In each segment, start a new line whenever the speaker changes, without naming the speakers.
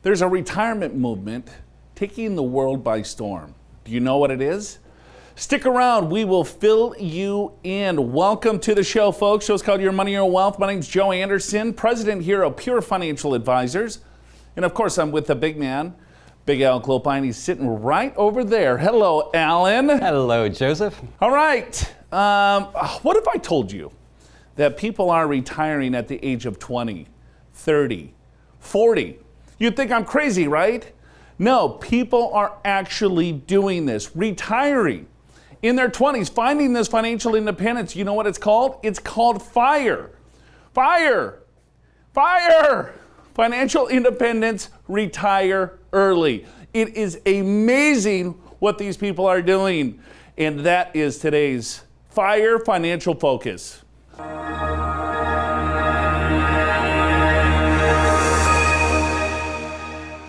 There's a retirement movement taking the world by storm. Do you know what it is? Stick around, we will fill you in. Welcome to the show, folks. Show's called Your Money, Your Wealth. My name's Joe Anderson, president here of Pure Financial Advisors. And of course, I'm with the big man, Big Al Clopine. He's sitting right over there. Hello, Alan.
Hello, Joseph.
All right. What if I told you that people are retiring at the age of 20, 30, 40? You'd think I'm crazy, right? No, people are actually doing this, retiring in their 20s, finding this financial independence. You know what it's called? It's called FIRE. FIRE. FIRE. Financial independence, retire early. It is amazing what these people are doing. And that is today's FIRE Financial Focus.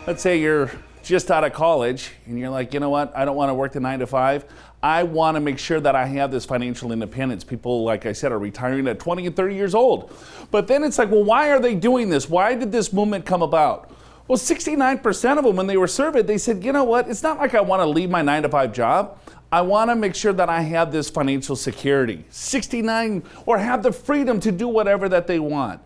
Let's say you're just out of college and you're like, you know what? I don't want to work the 9 to 5. I want to make sure that I have this financial independence. People, like I said, are retiring at 20 and 30 years old. But then it's like, well, why are they doing this? Why did this movement come about? Well, 69% of them, when they were surveyed, they said, you know what? It's not like I want to leave my 9 to 5 job. I want to make sure that I have this financial security. 69, or have the freedom to do whatever that they want.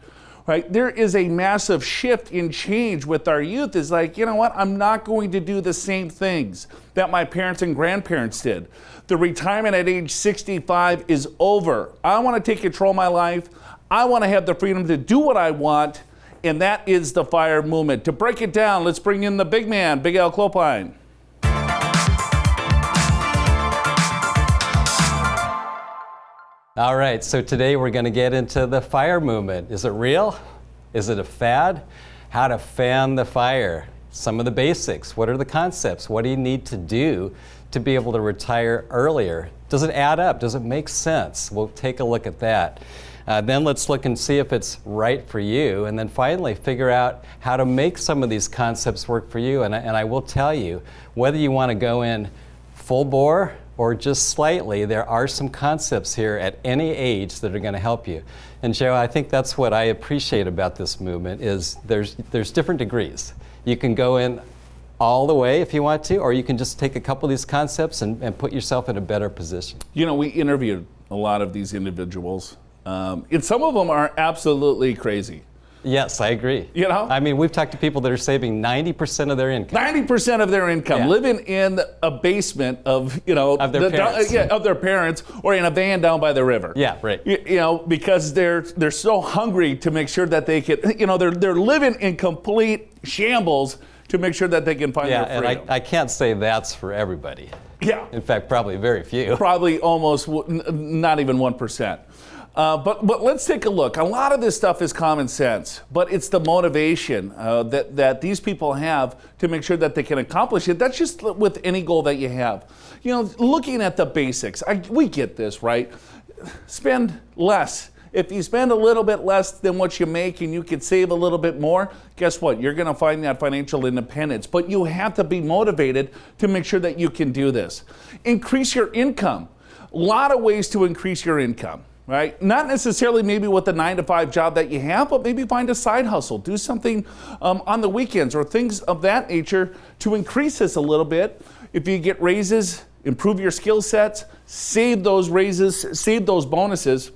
Right? There is a massive shift in change with our youth. Is like, you know what? I'm not going to do the same things that my parents and grandparents did. The retirement at age 65 is over. I want to take control of my life. I want to have the freedom to do what I want. And that is the FIRE movement. To break it down, let's bring in the big man, Big Al Clopine.
All right, so today we're going to get into the FIRE movement. Is it real? Is it a fad? How to fan the fire. Some of the basics. What are the concepts? What do you need to do to be able to retire earlier? Does it add up? Does it make sense? We'll take a look at that. Then let's look and see if it's right for you. And then finally figure out how to make some of these concepts work for you. And I will tell you, whether you want to go in full bore or just slightly, there are some concepts here at any age that are going to help you. And Joe, I think that's what I appreciate about this movement is there's different degrees. You can go in all the way if you want to, or you can just take a couple of these concepts and put yourself in a better position.
You know, we interviewed a lot of these individuals, and some of them are absolutely crazy.
Yes, I agree.
You know?
I mean, we've talked to people that are saving 90% of their income.
90% of their income, living in a basement of, you know,
of their parents.
Of their parents, or in a van down by the river.
Yeah, right.
You know, because they're so hungry to make sure that they can, you know, they're living in complete shambles to make sure that they can find their freedom.
And I can't say that's for everybody.
Yeah.
In fact, probably very few.
Probably almost not even 1%. But let's take a look. A lot of this stuff is common sense, but it's the motivation that these people have to make sure that they can accomplish it. That's just with any goal that you have. You know, looking at the basics, we get this, right? Spend less. If you spend a little bit less than what you make and you could save a little bit more, guess what? You're going to find that financial independence. But you have to be motivated to make sure that you can do this. Increase your income. A lot of ways to increase your income. Right? Not necessarily maybe with the 9 to 5 job that you have, but maybe find a side hustle. Do something on the weekends or things of that nature to increase this a little bit. If you get raises, improve your skill sets, save those raises, save those bonuses,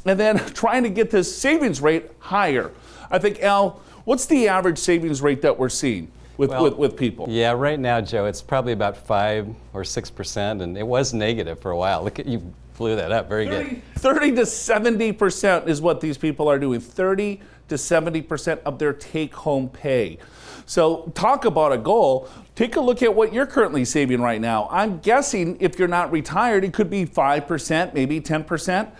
and then trying to get this savings rate higher. I think, Al, what's the average savings rate that we're seeing with people?
Yeah, right now, Joe, it's probably about 5 or 6%, and it was negative for a while. Look at you. Blew that up. Very good.
30 to 70% is what these people are doing. 30 to 70% of their take-home pay. So talk about a goal. Take a look at what you're currently saving right now. I'm guessing if you're not retired, it could be 5%, maybe 10%.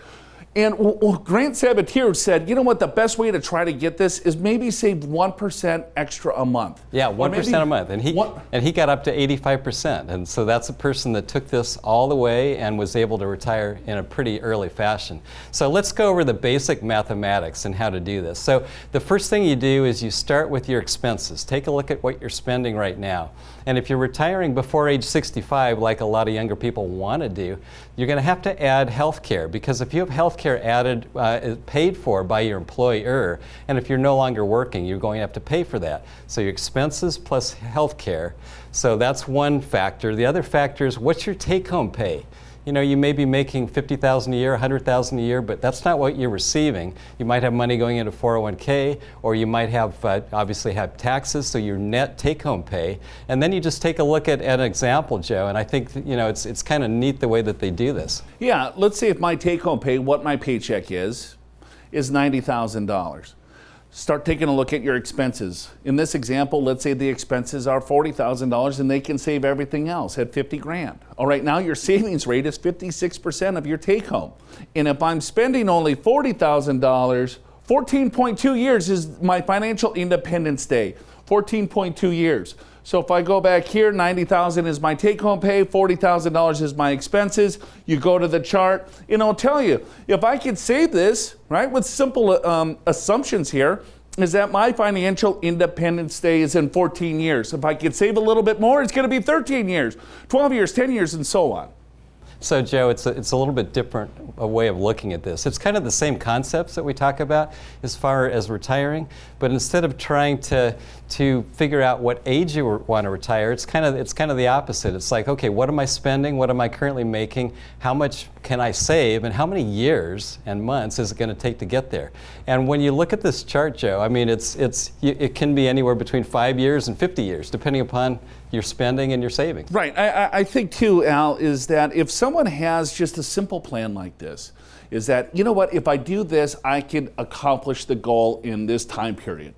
And Grant Sabatier said, you know what, the best way to try to get this is maybe save 1% extra a month.
Yeah, 1% a month. And he got up to 85%. And so that's a person that took this all the way and was able to retire in a pretty early fashion. So let's go over the basic mathematics and how to do this. So the first thing you do is you start with your expenses. Take a look at what you're spending right now. And if you're retiring before age 65, like a lot of younger people want to do, you're going to have to add health care, because if you have health care healthcare added, is paid for by your employer, and if you're no longer working, you're going to have to pay for that. So your expenses plus healthcare. So that's one factor. The other factor is, what's your take-home pay? You know, you may be making $50,000 a year, $100,000 a year, but that's not what you're receiving. You might have money going into 401k, or you might have obviously have taxes, so your net take-home pay. And then you just take a look at an example, Joe, and I think you know it's kind of neat the way that they do this.
Yeah, let's say if my take-home pay, what my paycheck is $90,000. Start taking a look at your expenses. In this example, let's say the expenses are $40,000 and they can save everything else at 50 grand. All right, now your savings rate is 56% of your take home. And if I'm spending only $40,000, 14.2 years is my financial independence day. 14.2 years. So if I go back here, $90,000 is my take-home pay, $40,000 is my expenses. You go to the chart, and I'll tell you, if I could save this, right, with simple assumptions here, is that my financial independence day is in 14 years. If I could save a little bit more, it's going to be 13 years, 12 years, 10 years, and so on.
So Joe, it's a little bit different a way of looking at this. It's kind of the same concepts that we talk about as far as retiring, but instead of trying to figure out what age you want to retire, it's kind of the opposite. It's like, okay, what am I spending? What am I currently making? How much can I save? And how many years and months is it going to take to get there? And when you look at this chart, Joe, I mean, it can be anywhere between 5 years and 50 years, depending upon your spending and your savings.
Right. I think too, Al, is that if someone has just a simple plan like this, is that, you know what, if I do this, I can accomplish the goal in this time period.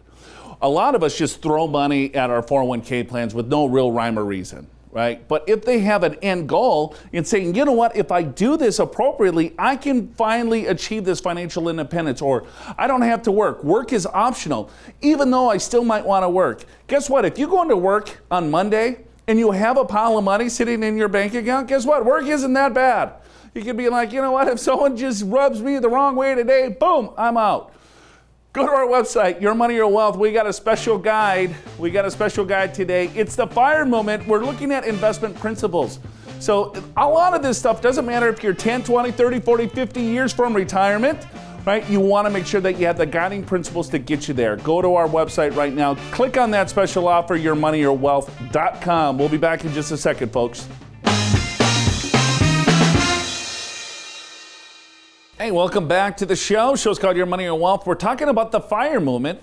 A lot of us just throw money at our 401k plans with no real rhyme or reason, right? But if they have an end goal in saying, you know what, if I do this appropriately, I can finally achieve this financial independence, or I don't have to work. Work is optional, even though I still might want to work. Guess what? If you go into work on Monday and you have a pile of money sitting in your bank account, guess what? Work isn't that bad. You can be like, you know what, if someone just rubs me the wrong way today, boom, I'm out. Go to our website, Your Money, Your Wealth. We got a special guide. We got a special guide today. It's the FIRE moment. We're looking at investment principles. So a lot of this stuff doesn't matter if you're 10, 20, 30, 40, 50 years from retirement, right? You want to make sure that you have the guiding principles to get you there. Go to our website right now. Click on that special offer, yourmoneyyourwealth.com. We'll be back in just a second, folks. Hey, welcome back to the show. Show's called Your Money, Your Wealth. We're talking about the FIRE movement.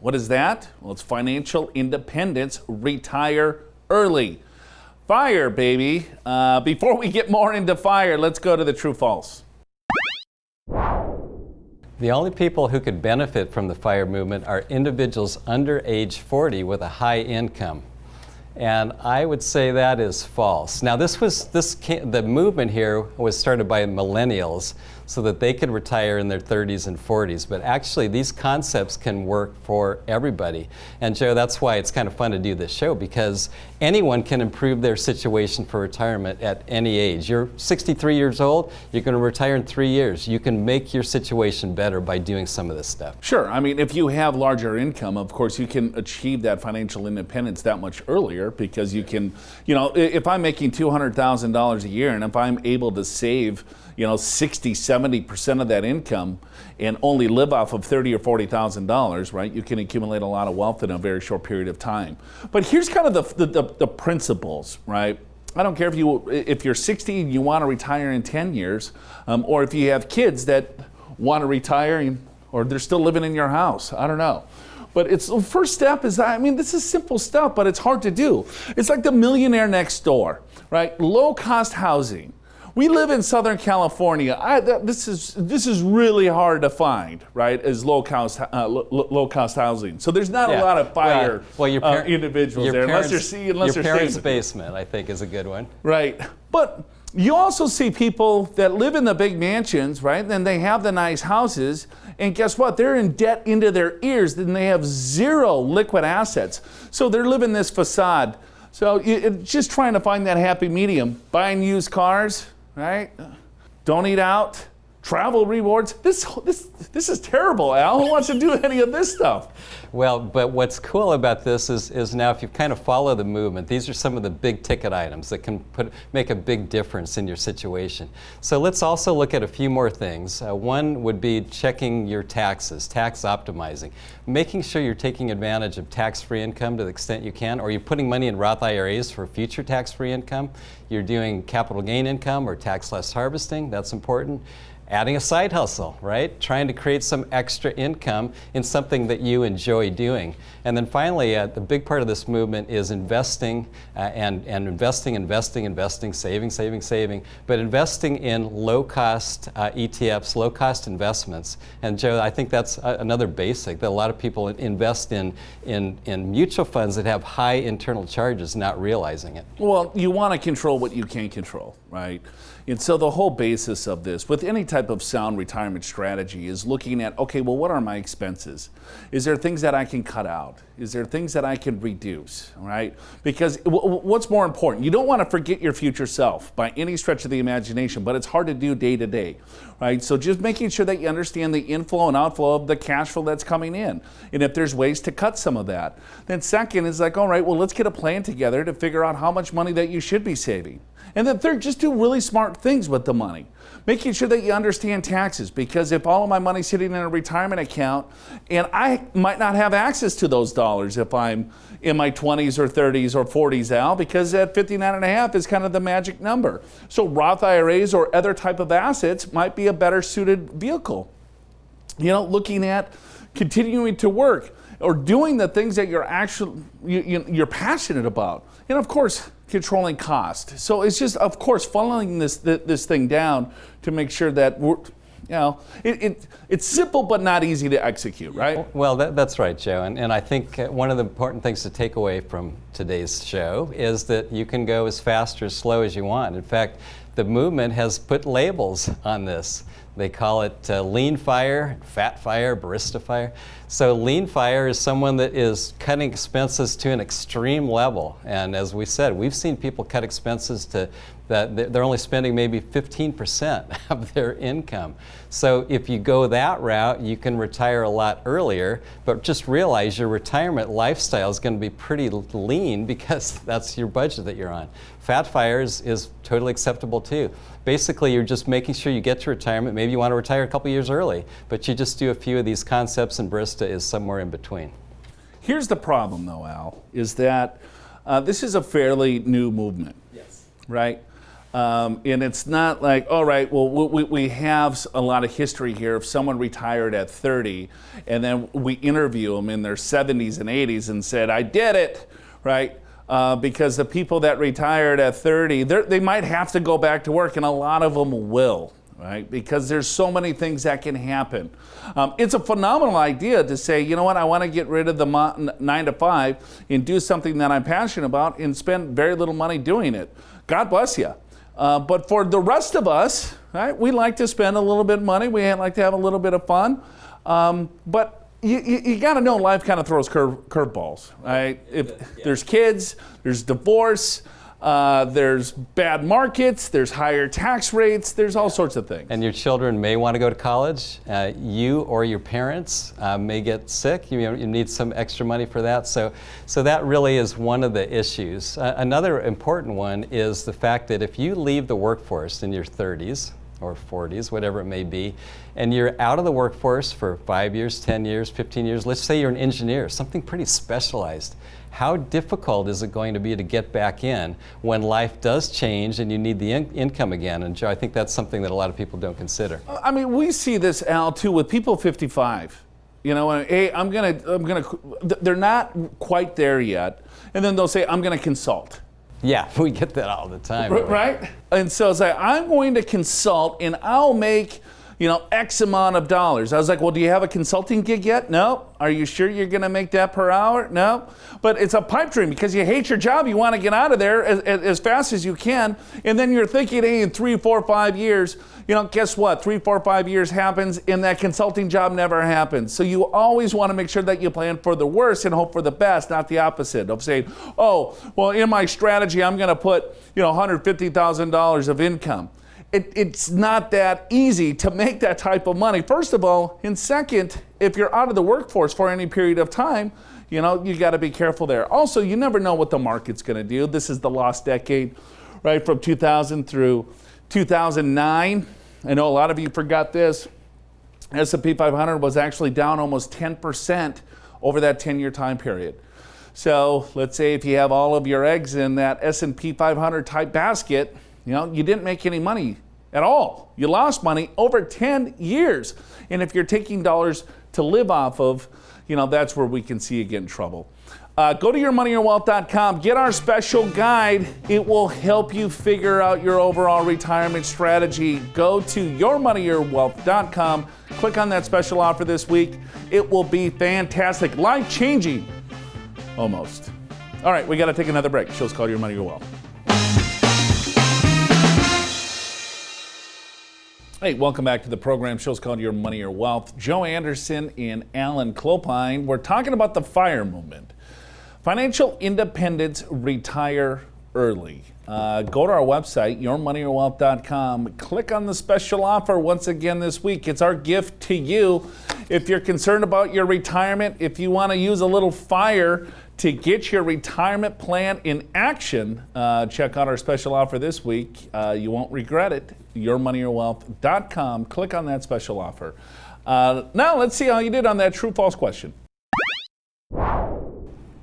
What is that? Well, it's financial independence, retire early. FIRE, baby. Before we get more into FIRE, let's go to the true false.
The only people who could benefit from the FIRE movement are individuals under age 40 with a high income. And I would say that is false. Now the movement here was started by millennials so that they could retire in their 30s and 40s. But actually these concepts can work for everybody. And Joe, that's why it's kind of fun to do this show, because anyone can improve their situation for retirement at any age. You're 63 years old, you're going to retire in 3 years. You can make your situation better by doing some of this stuff.
Sure. I mean, if you have larger income, of course, you can achieve that financial independence that much earlier, because you can, you know, if I'm making $200,000 a year and if I'm able to save, you know, 60, 70% of that income and only live off of $30,000 or $40,000, right? You can accumulate a lot of wealth in a very short period of time. But here's kind of the principles, right? I don't care if you're 60 and you want to retire in 10 years, or if you have kids that want to retire or they're still living in your house. I don't know. But it's the first step is, I mean, this is simple stuff, but it's hard to do. It's like the millionaire next door, right? Low cost housing. We live in Southern California. This is really hard to find, right? As low cost housing. So there's not a lot of FIRE individuals there, unless
your parents' basement, I think, is a good one.
Right, but you also see people that live in the big mansions, right? And they have the nice houses, and guess what? They're in debt into their ears, and they have zero liquid assets. So they're living this facade. So it's just trying to find that happy medium. Buying used cars, right? Don't eat out, travel rewards. This is terrible, Al. Who wants to do any of this stuff?
Well, but what's cool about this is now if you kind of follow the movement, these are some of the big ticket items that can make a big difference in your situation. So let's also look at a few more things. One would be checking your taxes, tax optimizing, making sure you're taking advantage of tax-free income to the extent you can, or you're putting money in Roth IRAs for future tax-free income. You're doing capital gain income or tax-less harvesting. That's important. Adding a side hustle, right? Trying to create some extra income in something that you enjoy doing. And then finally, the big part of this movement is investing and investing, saving, but investing in low-cost ETFs, low-cost investments. And Joe, I think that's another basic, that a lot of people invest in mutual funds that have high internal charges, not realizing it.
Well, you want to control what you can control, right? And so the whole basis of this, with any type of sound retirement strategy, is looking at, okay, well, what are my expenses? Is there things that I can cut out? Is there things that I can reduce, right? Because what's more important? You don't want to forget your future self by any stretch of the imagination, but it's hard to do day to day, right? So just making sure that you understand the inflow and outflow of the cash flow that's coming in. And if there's ways to cut some of that. Then second is like, all right, well, let's get a plan together to figure out how much money that you should be saving. And then third, just do really smart things with the money. Making sure that you understand taxes, because if all of my money's sitting in a retirement account and I might not have access to those dollars if I'm in my 20s or 30s or 40s, Al, because at 59.5 is kind of the magic number. So Roth IRAs or other type of assets might be a better suited vehicle. You know, looking at continuing to work or doing the things that you're passionate about. And of course, controlling cost. So it's just, of course, funneling this thing down to make sure that we're, you know, it's simple but not easy to execute, right?
Well, that's right, Joe. And I think one of the important things to take away from today's show is that you can go as fast or as slow as you want. In fact, the movement has put labels on this. They call it lean fire, fat fire, barista fire. So lean fire is someone that is cutting expenses to an extreme level. And as we said, we've seen people cut expenses to that they're only spending maybe 15% of their income. So if you go that route, you can retire a lot earlier, but just realize your retirement lifestyle is going to be pretty lean because that's your budget that you're on. Fat fire is totally acceptable too. Basically, you're just making sure you get to retirement. Maybe you want to retire a couple years early, but you just do a few of these concepts, and barista is somewhere in between.
Here's the problem, though, Al, is that this is a fairly new movement.
Yes.
Right? And it's not like, all right, well, we have a lot of history here of someone retired at 30, and then we interview them in their 70s and 80s and said, I did it, right? Because the people that retired at 30, they might have to go back to work, and a lot of them will, right? Because there's so many things that can happen. It's a phenomenal idea to say, you know what, I want to get rid of the 9 to 5 and do something that I'm passionate about and spend very little money doing it. God bless you. But for the rest of us, right, we like to spend a little bit of money. We like to have a little bit of fun. But you got to know life kind of throws curveballs, right? There's kids, there's divorce, there's bad markets, there's higher tax rates, there's all sorts of things.
And your children may want to go to college. You or your parents may get sick. You need some extra money for that. So that really is one of the issues. Another important one is the fact that if you leave the workforce in your 30s, or 40s, whatever it may be, and you're out of the workforce for 5 years, 10 years, 15 years, let's say you're an engineer, something pretty specialized. How difficult is it going to be to get back in when life does change and you need the income again? And Joe, I think that's something that a lot of people don't consider.
I mean, we see this, Al, too, with people 55. You know, hey, I'm gonna, they're not quite there yet, and then they'll say, I'm gonna consult.
Yeah, we get that all the time.
Right? And so it's like, I'm going to consult and I'll make, you know, X amount of dollars. I was like, well, do you have a consulting gig yet? No. Are you sure you're going to make that per hour? No. But it's a pipe dream because you hate your job. You want to get out of there as fast as you can. And then you're thinking, hey, in 3, 4, 5 years, you know, guess what? 3, 4, 5 years happens and that consulting job never happens. So you always want to make sure that you plan for the worst and hope for the best, not the opposite of saying, oh, well, in my strategy, I'm going to put, you know, $150,000 of income. it's not that easy to make that type of money, first of all. And second, if you're out of the workforce for any period of time, you got to be careful there. Also, you never know what the market's going to do. This is the lost decade, right, from 2000 through 2009. I know a lot of you forgot this. S&P 500 was actually down almost 10% over that 10-year time period. So let's say if you have all of your eggs in that S&P 500 type basket, you didn't make any money at all. You lost money over 10 years. And if you're taking dollars to live off of, that's where we can see you get in trouble. Go to yourmoneyyourwealth.com. Get our special guide. It will help you figure out your overall retirement strategy. Go to yourmoneyyourwealth.com. Click on that special offer this week. It will be fantastic, life-changing, almost. All right, we got to take another break. Show's called Your Money, Your Wealth. Hey, welcome back to the program. Show's called Your Money, Your Wealth. Joe Anderson and Alan Clopine. We're talking about the FIRE movement. Financial independence, retire early. Go to our website, yourmoneyyourwealth.com. Click on the special offer once again this week. It's our gift to you. If you're concerned about your retirement, if you want to use a little FIRE to get your retirement plan in action, check out our special offer this week. You won't regret it. Yourmoneyyourwealth.com. Click on that special offer. Now let's see how you did on that true-false question.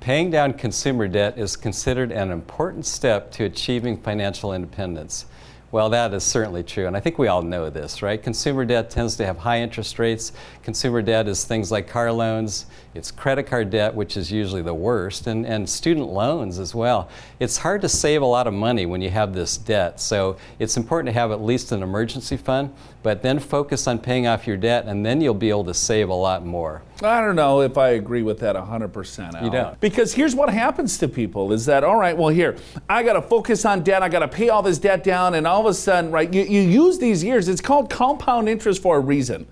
Paying down consumer debt is considered an important step to achieving financial independence. Well, that is certainly true, and I think we all know this, right? Consumer debt tends to have high interest rates. Consumer debt is things like car loans, it's credit card debt, which is usually the worst, and student loans as well. It's hard to save a lot of money when you have this debt, so it's important to have at least an emergency fund, but then focus on paying off your debt, and then you'll be able to save a lot more.
I don't know if I agree with that 100%, Al.
You don't?
Because here's what happens to people is that, all right, well, here, I got to focus on debt, I got to pay all this debt down, and all of a sudden, right, you use these years, it's called compound interest for a reason.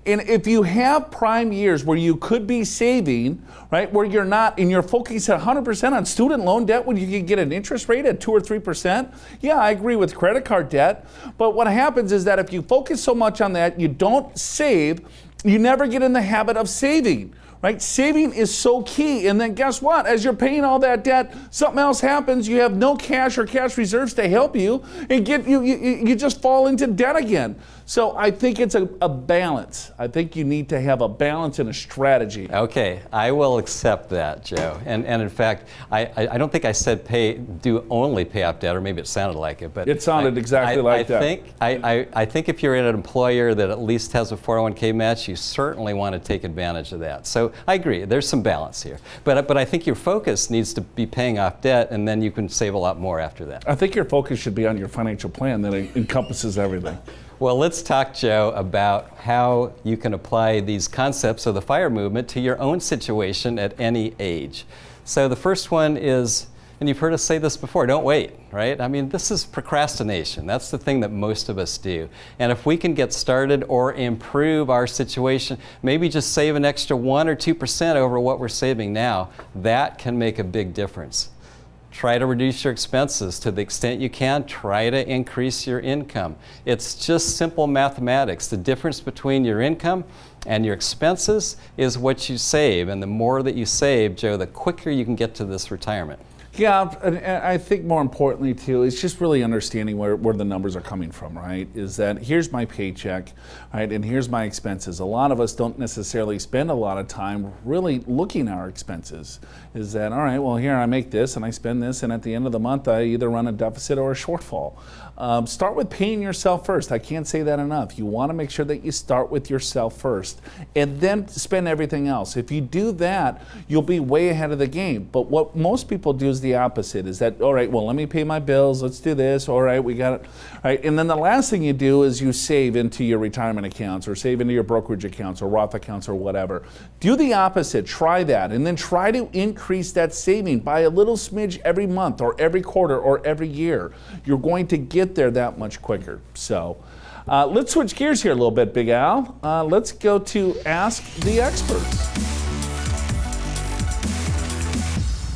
And if you have prime years where you could be saving, right, where you're not, and you're focusing 100% on student loan debt when you can get an interest rate at 2 or 3%, yeah, I agree with credit card debt. But what happens is that if you focus so much on that, you don't save, you never get in the habit of saving. Right? Saving is so key. And then guess what? As you're paying all that debt, something else happens. You have no cash or cash reserves to help you, and you just fall into debt again. So I think it's a balance. I think you need to have a balance and a strategy.
Okay, I will accept that, Joe. And in fact, I don't think I said do only pay off debt, or maybe it sounded like it, but
it sounded exactly like that.
I think if you're in an employer that at least has a 401k match, you certainly want to take advantage of that. So I agree, there's some balance here. But I think your focus needs to be paying off debt, and then you can save a lot more after that.
I think your focus should be on your financial plan that encompasses everything.
Well, let's talk, Joe, about how you can apply these concepts of the FIRE movement to your own situation at any age. So the first one is, and you've heard us say this before, don't wait, right? I mean, this is procrastination. That's the thing that most of us do. And if we can get started or improve our situation, maybe just save an extra 1 or 2% over what we're saving now, that can make a big difference. Try to reduce your expenses to the extent you can. Try to increase your income. It's just simple mathematics. The difference between your income and your expenses is what you save. And the more that you save, Joe, the quicker you can get to this retirement.
Yeah, and I think more importantly too, it's just really understanding where the numbers are coming from, right? Is that here's my paycheck, right, and here's my expenses. A lot of us don't necessarily spend a lot of time really looking at our expenses. Is that, all right, well here I make this and I spend this, and at the end of the month I either run a deficit or a shortfall. Start with paying yourself first. I can't say that enough. You want to make sure that you start with yourself first and then spend everything else. If you do that, you'll be way ahead of the game. But what most people do is the opposite, is that, all right, well, let me pay my bills, let's do this, all right, we got it. All right, and then the last thing you do is you save into your retirement accounts or save into your brokerage accounts or Roth accounts or whatever. Do the opposite, try that, and then try to increase that saving by a little smidge every month or every quarter or every year. You're going to get there that much quicker. So let's switch gears here a little bit, Big Al. Let's go to Ask the Experts.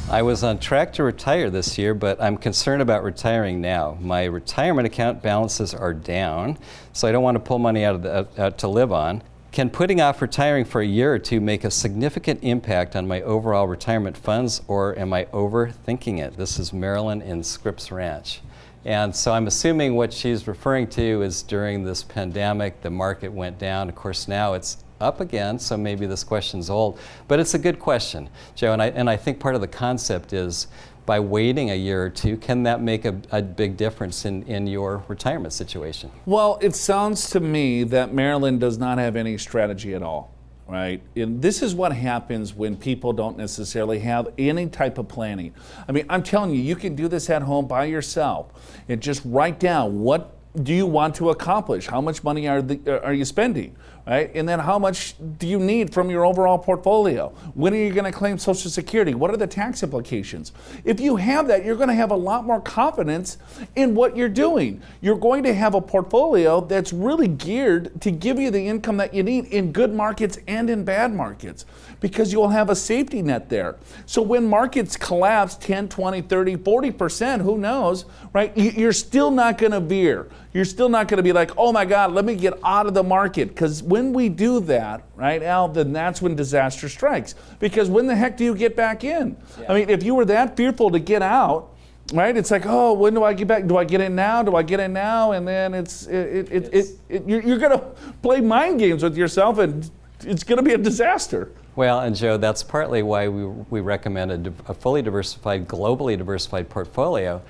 I was on track to retire this year, but I'm concerned about retiring now. My retirement account balances are down, so I don't want to pull money out to live on. Can putting off retiring for a year or two make a significant impact on my overall retirement funds, or am I overthinking it? This is Marilyn in Scripps Ranch. And so I'm assuming what she's referring to is during this pandemic, the market went down. Of course, now it's up again, so maybe this question's old. But it's a good question, Joe, and I think part of the concept is by waiting a year or two, can that make a big difference in your retirement situation?
Well, it sounds to me that Marilyn does not have any strategy at all, right? And this is what happens when people don't necessarily have any type of planning. I mean, I'm telling you, you can do this at home by yourself and just write down what do you want to accomplish? How much money are you spending, right? And then how much do you need from your overall portfolio? When are you going to claim Social Security? What are the tax implications? If you have that, you're going to have a lot more confidence in what you're doing. You're going to have a portfolio that's really geared to give you the income that you need in good markets and in bad markets, because you'll have a safety net there. So when markets collapse 10, 20, 30, 40%, who knows, right? You're still not going to veer. You're still not going to be like, oh my God, let me get out of the market. Because when we do that, right, Al, then that's when disaster strikes. Because when the heck do you get back in? Yeah. I mean, if you were that fearful to get out, right, it's like, oh, when do I get back? Do I get in now? Do I get in now? And then you're going to play mind games with yourself, and it's going to be a disaster.
Well, and Joe, that's partly why we recommend a fully diversified, globally diversified portfolio,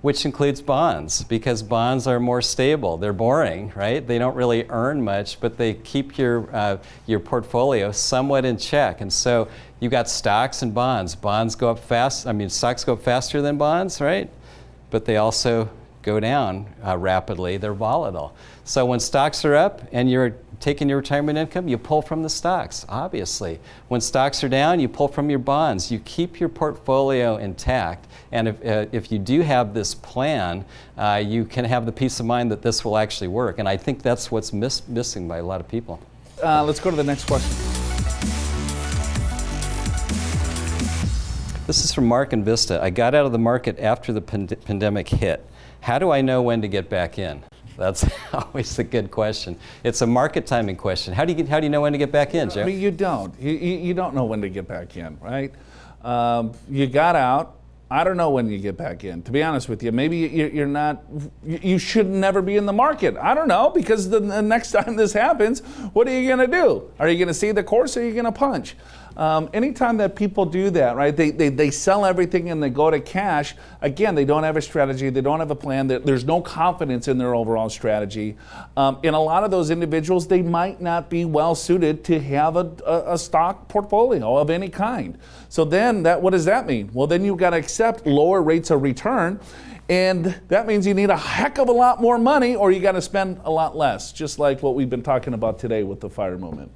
which includes bonds, because bonds are more stable. They're boring, right? They don't really earn much, but they keep your portfolio somewhat in check. And so you got stocks and bonds. Bonds go up fast. I mean, stocks go up faster than bonds, right? But they also go down rapidly. They're volatile. So when stocks are up and you're taking your retirement income, you pull from the stocks, obviously. When stocks are down, you pull from your bonds. You keep your portfolio intact. And if you do have this plan, you can have the peace of mind that this will actually work. And I think that's what's missing by a lot of people.
Let's go to the next question.
This is from Mark in Vista. I got out of the market after the pandemic hit. How do I know when to get back in? That's always a good question. It's a market timing question. How do you know when to get back in, Joe?
I mean, you don't. You don't know when to get back in, right? You got out. I don't know when you get back in, to be honest with you. Maybe you're not, you should never be in the market. I don't know, because the next time this happens, what are you going to do? Are you going to see the course, or are you going to punch? Anytime that people do that, right, they sell everything and they go to cash, again, they don't have a strategy, they don't have a plan, there's no confidence in their overall strategy. And a lot of those individuals, they might not be well suited to have a stock portfolio of any kind. So then what does that mean? Well, then you've got to accept lower rates of return. And that means you need a heck of a lot more money, or you got to spend a lot less, just like what we've been talking about today with the FIRE movement.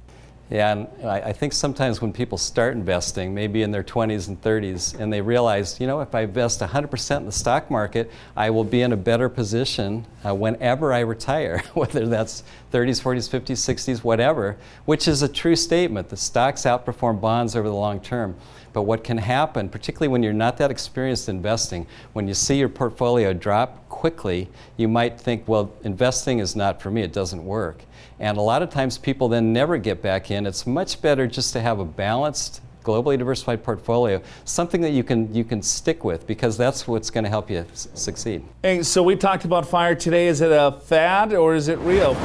Yeah, and I think sometimes when people start investing, maybe in their 20s and 30s, and they realize, you know, if I invest 100% in the stock market, I will be in a better position whenever I retire, whether that's 30s, 40s, 50s, 60s, whatever, which is a true statement. The stocks outperform bonds over the long term. But what can happen, particularly when you're not that experienced investing, when you see your portfolio drop quickly, you might think, well, investing is not for me, it doesn't work. And a lot of times people then never get back in. It's much better just to have a balanced, globally diversified portfolio, something that you can stick with, because that's what's going to help you succeed.
Hey, so we talked about FIRE today. Is it a fad or is it real?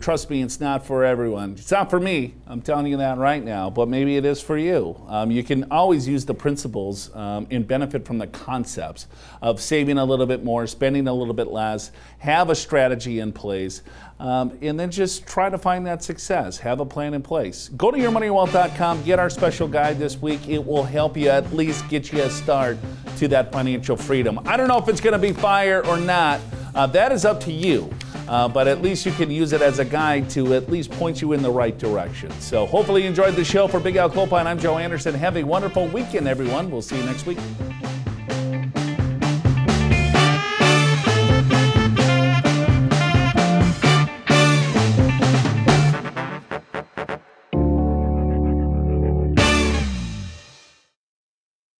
Trust me, it's not for everyone. It's not for me. I'm telling you that right now, but maybe it is for you. You can always use the principles and benefit from the concepts of saving a little bit more, spending a little bit less, have a strategy in place, and then just try to find that success. Have a plan in place. Go to yourmoneywealth.com, get our special guide this week. It will help you at least get you a start to that financial freedom. I don't know if it's going to be FIRE or not. That is up to you. But at least you can use it as a guide to at least point you in the right direction. So hopefully you enjoyed the show. For Big Al Clopine, I'm Joe Anderson. Have a wonderful weekend, everyone. We'll see you next week.